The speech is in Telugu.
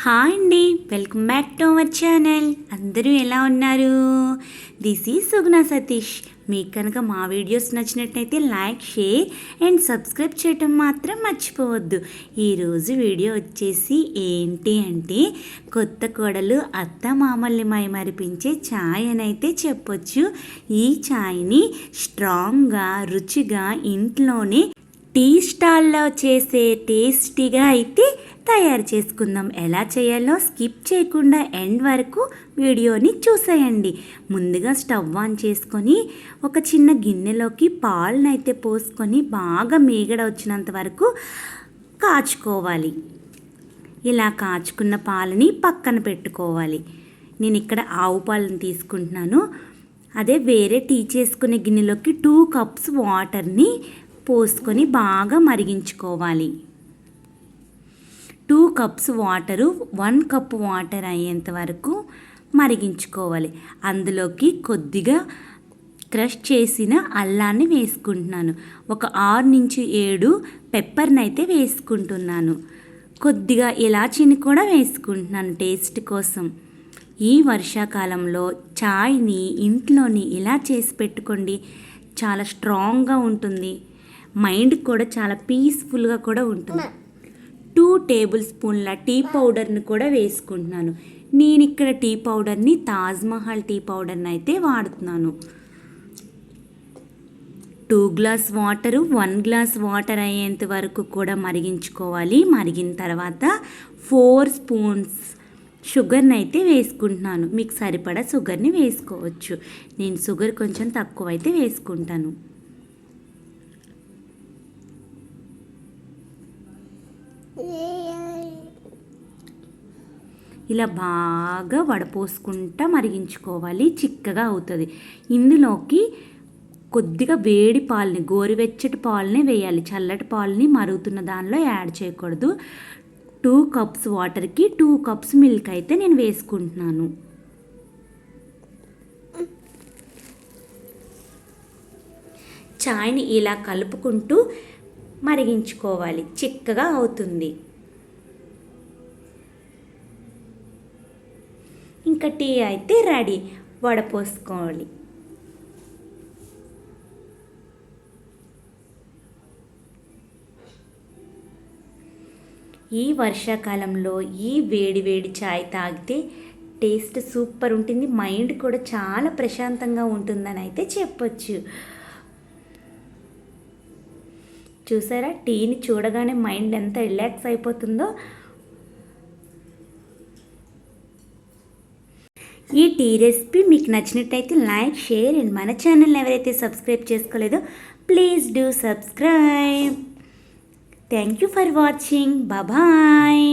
హాయ్ అండి, welcome back to our channel. అందరూ ఎలా ఉన్నారు? దిస్ ఈజ్ సుగుణ సతీష్. మీకు కనుక మా వీడియోస్ నచ్చినట్టయితే లైక్, షేర్ అండ్ సబ్స్క్రైబ్ చేయటం మాత్రం మర్చిపోవద్దు. ఈరోజు వీడియో వచ్చేసి ఏంటి అంటే, కొత్త కోడలు అత్త మామల్ని మైమరిపించే ఛాయ్ అని అయితే చెప్పొచ్చు. ఈ ఛాయ్ని స్ట్రాంగ్గా, రుచిగా ఇంట్లోనే టీ స్టాల్లో చేసే టేస్టీగా అయితే తయారు చేసుకుందాం. ఎలా చేయాలో స్కిప్ చేయకుండా ఎండ్ వరకు వీడియోని చూసేయండి. ముందుగా స్టవ్ ఆన్ చేసుకొని ఒక చిన్న గిన్నెలోకి పాలనైతే పోసుకొని బాగా మీగడ వచ్చినంత వరకు కాచుకోవాలి. ఇలా కాచుకున్న పాలని పక్కన పెట్టుకోవాలి. నేను ఇక్కడ ఆవు పాలను తీసుకుంటున్నాను. అదే వేరే టీ చేసుకునే గిన్నెలోకి 2 కప్స్ వాటర్ని పోసుకొని బాగా మరిగించుకోవాలి. 2 కప్స్ వాటరు 1 కప్ వాటర్ అయ్యేంత వరకు మరిగించుకోవాలి. అందులోకి కొద్దిగా క్రష్ చేసిన అల్లాన్ని వేసుకుంటున్నాను. ఒక 6 నుంచి 7 పెప్పర్ని అయితే వేసుకుంటున్నాను. కొద్దిగా ఇలాచీని కూడా వేసుకుంటున్నాను టేస్ట్ కోసం. ఈ వర్షాకాలంలో చాయ్ని ఇంట్లోని ఇలా చేసి పెట్టుకోండి. చాలా స్ట్రాంగ్గా ఉంటుంది. మైండ్ కూడా చాలా పీస్ఫుల్గా కూడా ఉంటుంది. 2 టేబుల్ స్పూన్ల టీ పౌడర్ని కూడా వేసుకుంటున్నాను. నేను ఇక్కడ టీ పౌడర్ని తాజ్మహల్ టీ పౌడర్ని అయితే వాడుతున్నాను. 2 గ్లాస్ వాటరు 1 గ్లాస్ వాటర్ అయ్యేంత వరకు కూడా మరిగించుకోవాలి. మరిగిన తర్వాత 4 స్పూన్స్ షుగర్ని అయితే వేసుకుంటున్నాను. మీకు సరిపడా షుగర్ని వేసుకోవచ్చు. నేను షుగర్ కొంచెం తక్కువ అయితే వేసుకుంటాను. ఇలా బాగా వడపోసుకుంటా మరిగించుకోవాలి. చిక్కగా అవుతుంది. ఇందులోకి కొద్దిగా వేడి పాలని, గోరువెచ్చటి పాలనే వేయాలి. చల్లటి పాలని మరుగుతున్న దానిలో యాడ్ చేయకూడదు. 2 కప్స్ వాటర్కి 2 కప్స్ మిల్క్ అయితే నేను వేసుకుంటున్నాను. చాయ్ని ఇలా కలుపుకుంటూ మరిగించుకోవాలి. చిక్కగా అవుతుంది. ఇంకా టీ అయితే రెడీ. వడపోసుకోవాలి. ఈ వర్షాకాలంలో ఈ వేడి వేడి చాయ్ తాగితే టేస్ట్ సూపర్ ఉంటుంది. మైండ్ కూడా చాలా ప్రశాంతంగా ఉంటుందని అయితే చెప్పొచ్చు. చూసారా, టీని చూడగానే మైండ్ ఎంత రిలాక్స్ అయిపోతుందో. ఈ టీ రెసిపీ మీకు నచ్చినట్టయితే లైక్, షేర్ అండ్ మన ఛానల్ని ఎవరైతే సబ్స్క్రైబ్ చేసుకోలేదో please do subscribe. Thank you for watching. Bye.